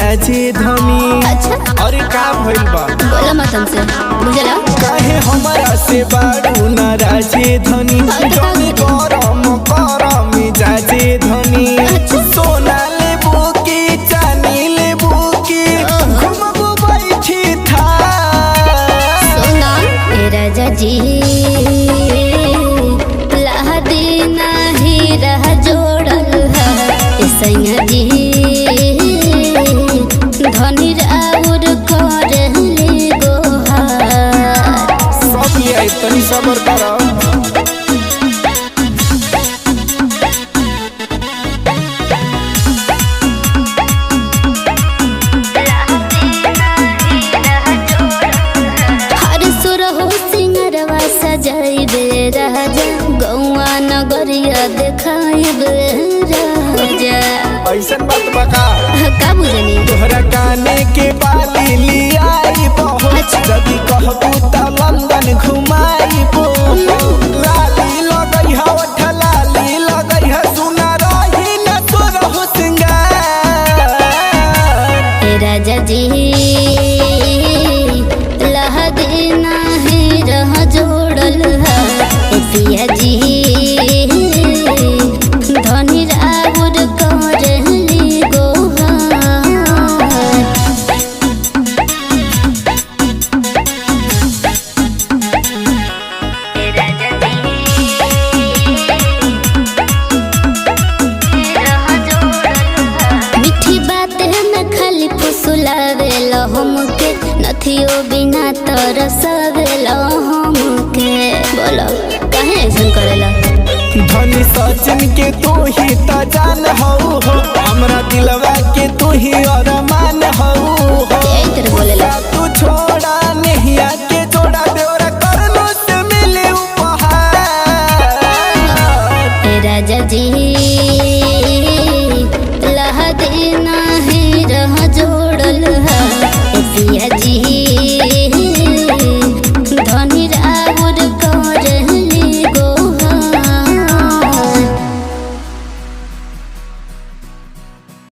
मिजाजे धनी। अच्छा अरे का भइल बा बोला मत हमसे बुझला काहे हमरा से बारू नाराजे धनी। जनी गरम करम मिजाजे धनी। सोना लेबू की चानी लेबू की घुमबू बैठी था। सोना ए राजा जी लहदी नाही रह जोड़ल है सैया जी धनी राउर कर ले गोहार। सब ये तनी सबर करो। सजाइबे राजा गौआ नगरिया देखाइबे राजा। ऐसन बात बका का बुझनी तोहरा काने के बाली लियाई बहुत। जदी कहबू त लंदन घुमाइबो। लाली लगई ह ओठ लाली लगई ह सुना रही न तोरहु सिंगार। ए राजा जी लहदी नाही रह जोड़ल है पिया जी धनी राउर कर ले गोहार। मीठी बात न खाली फुसुलावेल हमके नथियो बिना तरसावेल हमके। बोलो काहे ऐसन करेला धनी सचिन के तू ही त जान हो हमरा दिलवा